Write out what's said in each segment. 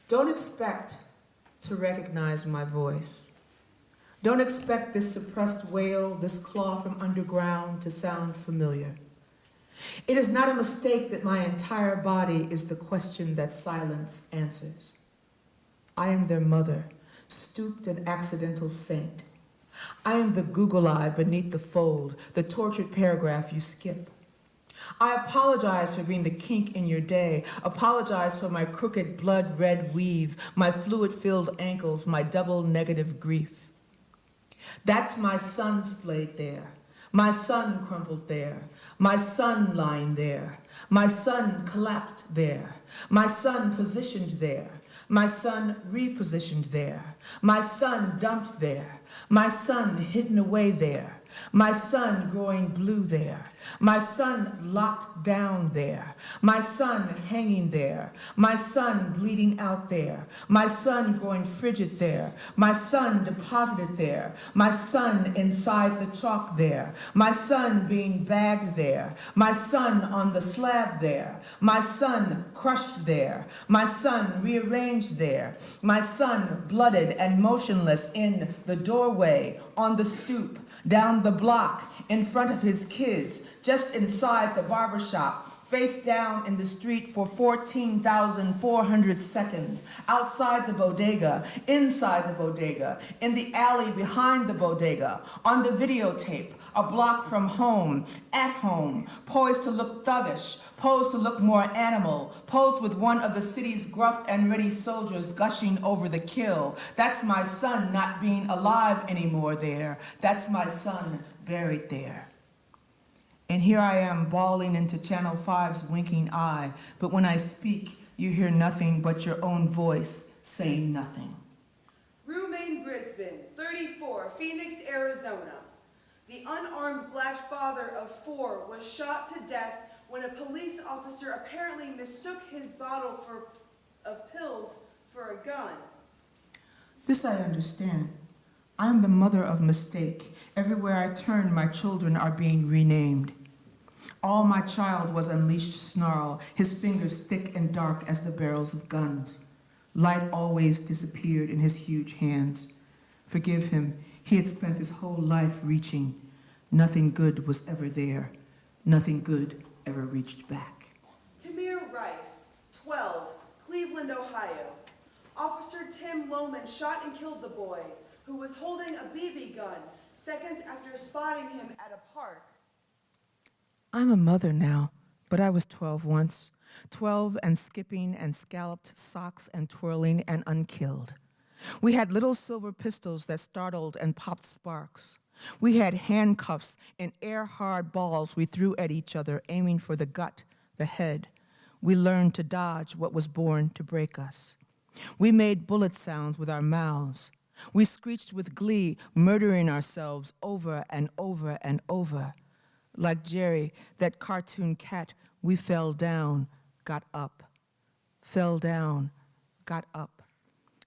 Don't expect to recognize my voice. Don't expect this suppressed wail, this claw from underground to sound familiar. It is not a mistake that my entire body is the question that silence answers. I am their mother, stooped and accidental saint. I am the Google eye beneath the fold, the tortured paragraph you skip. I apologize for being the kink in your day, apologize for my crooked blood-red weave, my fluid-filled ankles, my double negative grief. That's my son splayed there, my son crumpled there, my son lying there, my son collapsed there, my son positioned there, my son repositioned there, my son dumped there, my son hidden away there, my son growing blue there, my son locked down there, my son hanging there, my son bleeding out there, my son growing frigid there, my son deposited there, my son inside the chalk there, my son being bagged there, my son on the slab there, my son crushed there, my son rearranged there, my son blooded and motionless in the doorway, on the stoop, down the block, in front of his kids, just inside the barbershop, face down in the street for 14,400 seconds, outside the bodega, inside the bodega, in the alley behind the bodega, on the videotape, a block from home, at home, poised to look thuggish, posed to look more animal, posed with one of the city's gruff and ready soldiers gushing over the kill. That's my son not being alive anymore there. That's my son buried there. And here I am bawling into Channel 5's winking eye, but when I speak, you hear nothing but your own voice saying nothing. Rumain Brisbane, 34, Phoenix, Arizona. The unarmed black father of 4 was shot to death when a police officer apparently mistook his bottle of pills for a gun. This I understand. I am the mother of mistake. Everywhere I turn, my children are being renamed. All my child was unleashed snarl, his fingers thick and dark as the barrels of guns. Light always disappeared in his huge hands. Forgive him, he had spent his whole life reaching. Nothing good was ever there. Nothing good ever reached back. Tamir Rice, 12, Cleveland, Ohio. Officer Tim Lohman shot and killed the boy, who was holding a BB gun seconds after spotting him at a park. I'm a mother now, but I was 12 once. 12 and skipping and scalloped socks and twirling and unkilled. We had little silver pistols that startled and popped sparks. We had handcuffs and air-hard balls we threw at each other, aiming for the gut, the head. We learned to dodge what was born to break us. We made bullet sounds with our mouths. We screeched with glee, murdering ourselves over and over and over. Like Jerry, that cartoon cat, we fell down, got up. Fell down, got up.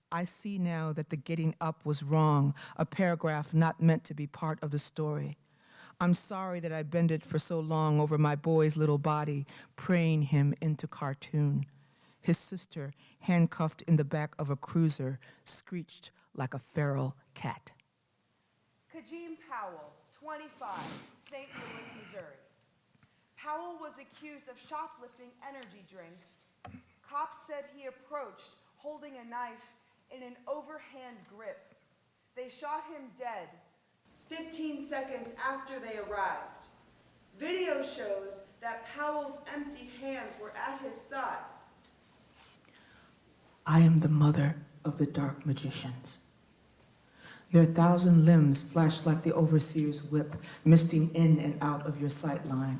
I see now that the getting up was wrong, a paragraph not meant to be part of the story. I'm sorry that I bended for so long over my boy's little body, praying him into cartoon. His sister, handcuffed in the back of a cruiser, screeched like a feral cat. Kajim Powell, 25, St. Louis, Missouri. Powell was accused of shoplifting energy drinks. Cops said he approached holding a knife in an overhand grip. They shot him dead 15 seconds after they arrived. Video shows that Powell's empty hands were at his side. I am the mother of the dark magicians. Their 1,000 limbs flash like the overseer's whip, misting in and out of your sight line.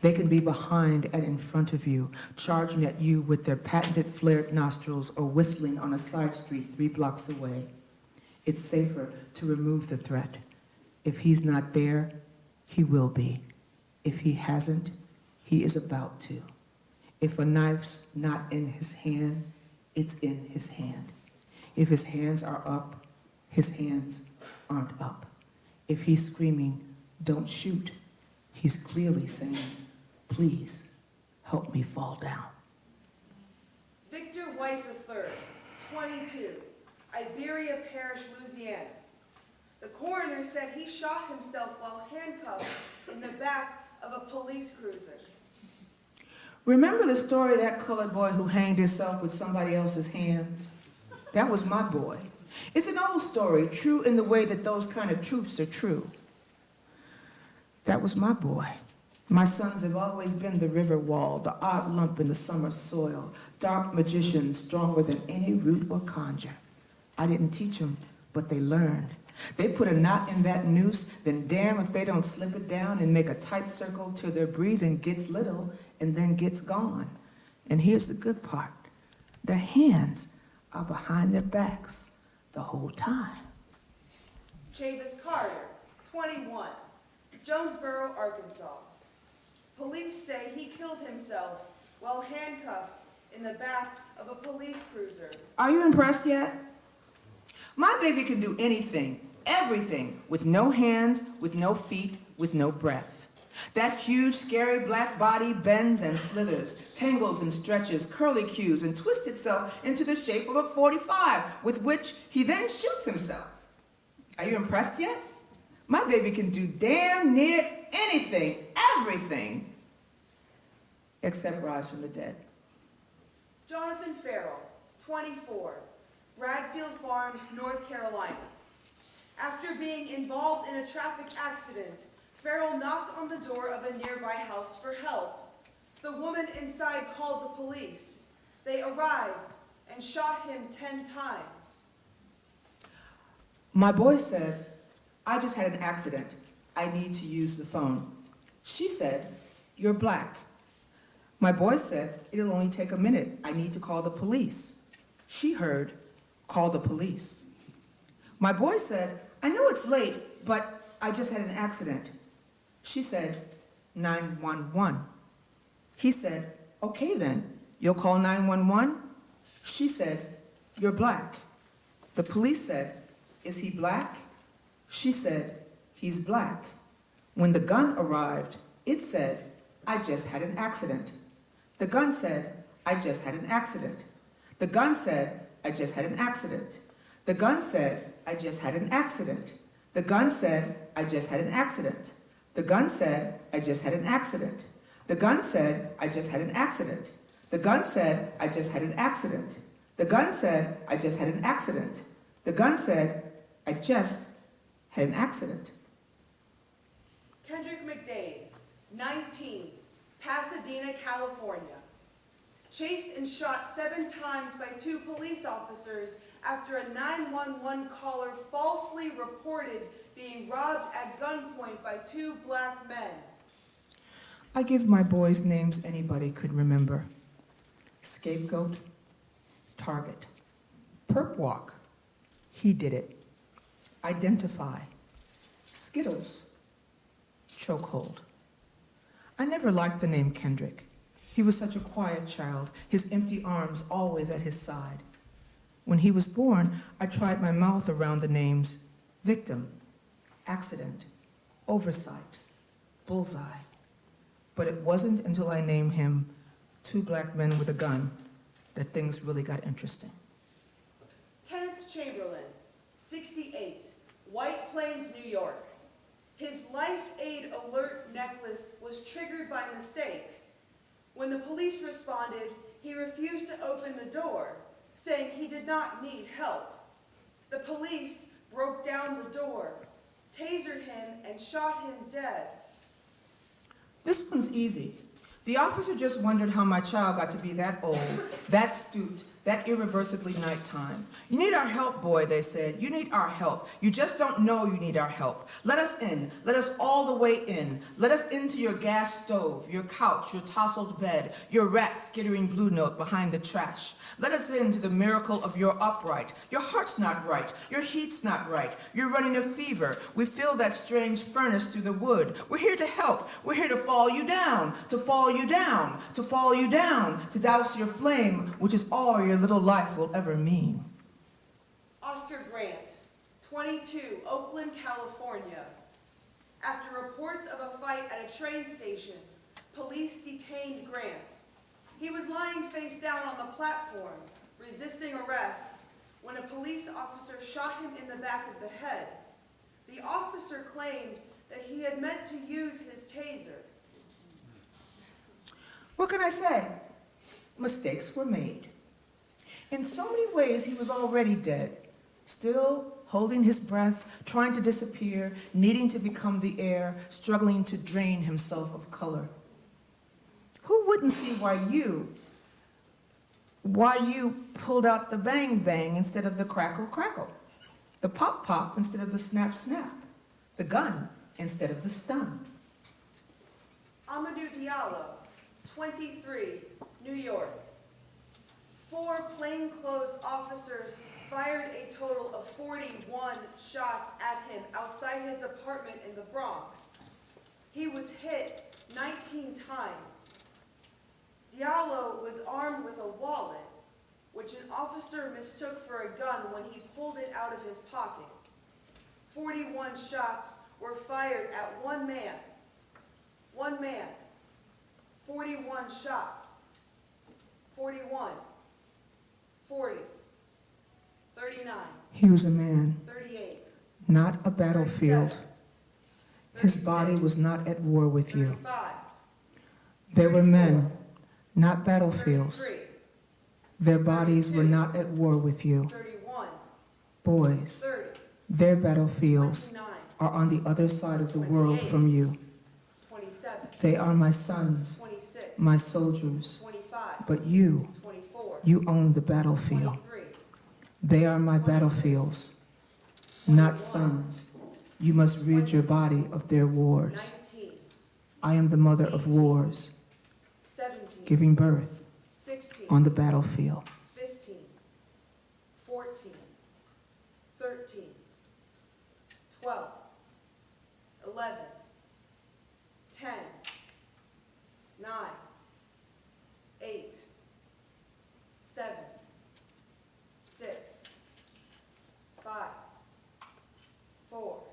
They can be behind and in front of you, charging at you with their patented flared nostrils or whistling on a side street 3 blocks away. It's safer to remove the threat. If he's not there, he will be. If he hasn't, he is about to. If a knife's not in his hand, it's in his hand. If his hands are up, his hands aren't up. If he's screaming, "Don't shoot," he's clearly saying, "Please, help me fall down." Victor White III, 22, Iberia Parish, Louisiana. The coroner said he shot himself while handcuffed in the back of a police cruiser. Remember the story of that colored boy who hanged himself with somebody else's hands? That was my boy. It's an old story, true in the way that those kind of truths are true. That was my boy. My sons have always been the river wall, the odd lump in the summer soil, dark magicians stronger than any root or conjure. I didn't teach them, but they learned. They put a knot in that noose, then damn if they don't slip it down and make a tight circle till their breathing gets little and then gets gone. And here's the good part. Their hands are behind their backs the whole time. Chavis Carter, 21, Jonesboro, Arkansas. Police say he killed himself while handcuffed in the back of a police cruiser. Are you impressed yet? My baby can do anything, everything, with no hands, with no feet, with no breath. That huge, scary black body bends and slithers, tangles and stretches, curlicues, and twists itself into the shape of a 45, with which he then shoots himself. Are you impressed yet? My baby can do damn near anything, everything, except rise from the dead. Jonathan Farrell, 24, Bradfield Farms, North Carolina. After being involved in a traffic accident, Farrell knocked on the door of a nearby house for help. The woman inside called the police. They arrived and shot him 10 times. My boy said, I just had an accident. I need to use the phone. She said, you're black. My boy said, it'll only take a minute. I need to call the police. She heard, call the police. My boy said, I know it's late, but I just had an accident. She said, 911. He said, okay then, you'll call 911? She said, you're black. The police said, is he black? She said, he's black. When the gun arrived, it said, I just had an accident. The gun said, I just had an accident. The gun said, I just had an accident. The gun said, I just had an accident. The gun said, I just had an accident. The gun said, I just had an accident. The gun said, I just had an accident. The gun said, I just had an accident. The gun said, I just had an accident. The gun said, I just had an accident. Kendrick McDade, 19, Pasadena, California. Chased and shot 7 times by 2 police officers after a 911 caller falsely reported being robbed at gunpoint by 2 black men. I give my boys names anybody could remember. Scapegoat, target. Perp walk, he did it. Identify, Skittles, chokehold. I never liked the name Kendrick. He was such a quiet child, his empty arms always at his side. When he was born, I tried my mouth around the names victim, accident, oversight, bullseye. But it wasn't until I named him 2 black men with a gun that things really got interesting. Kenneth Chamberlain, 68, White Plains, New York. His Life Aid Alert necklace was triggered by mistake. When the police responded, he refused to open the door, saying he did not need help. The police broke down the door, tasered him, and shot him dead. This one's easy. The officer just wondered how my child got to be that old, that stooped, that irreversibly nighttime. You need our help, boy, they said. You need our help. You just don't know you need our help. Let us in. Let us all the way in. Let us into your gas stove, your couch, your tousled bed, your rat skittering blue note behind the trash. Let us into the miracle of your upright. Your heart's not right. Your heat's not right. You're running a fever. We feel that strange furnace through the wood. We're here to help. We're here to fall you down, to fall you down, to fall you down, to douse your flame, which is all your little life will ever mean. Oscar Grant, 22, Oakland, California. After reports of a fight at a train station, police detained Grant. He was lying face down on the platform, resisting arrest, when a police officer shot him in the back of the head. The officer claimed that he had meant to use his taser. What can I say? Mistakes were made. In so many ways, he was already dead, still holding his breath, trying to disappear, needing to become the air, struggling to drain himself of color. Who wouldn't see why you pulled out the bang bang instead of the crackle crackle, the pop pop instead of the snap snap, the gun instead of the stun? Amadou Diallo, 23, New York. 4 plainclothes officers fired a total of 41 shots at him outside his apartment in the Bronx. He was hit 19 times. Diallo was armed with a wallet, which an officer mistook for a gun when he pulled it out of his pocket. 41 shots were fired at one man. One man. 41 shots. 41. 40. 39. He was a man, 38. not a battlefield. 37, His body was not at war with you. 35. There were men, not battlefields. 33. Their bodies were not at war with you. 31. Boys, 30. their battlefields 29. are on the other side of the world from you. 27. They are my sons, 26. my soldiers. 25. But you 24. you own the battlefield. 23. They are my battlefields, not sons. You must rid your body of their wars. 19. I am the mother of wars, 17. giving birth 16. on the battlefield. 15. 14. 13. 12. 11. 10. 9. 8. 7. 6. 5. 4.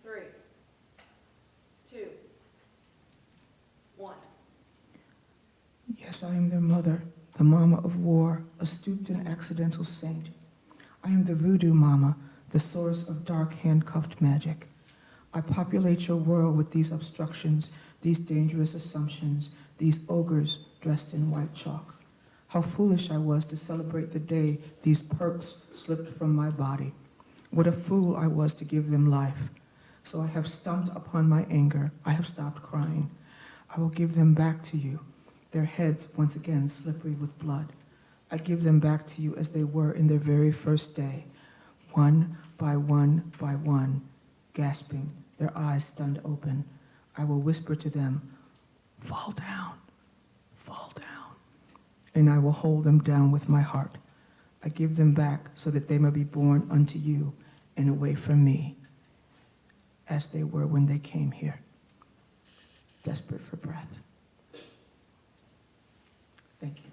3. 2. 1. Yes, I am their mother, the mama of war, a stooped and accidental saint. I am the voodoo mama, the source of dark handcuffed magic. I populate your world with these obstructions, these dangerous assumptions, these ogres dressed in white chalk. How foolish I was to celebrate the day these perps slipped from my body. What a fool I was to give them life. So I have stomped upon my anger. I have stopped crying. I will give them back to you, their heads once again slippery with blood. I give them back to you as they were in their very first day, one by one, gasping, their eyes stunned open. I will whisper to them, fall down, and I will hold them down with my heart. I give them back so that they may be born unto you and away from me, as they were when they came here, desperate for breath. Thank you.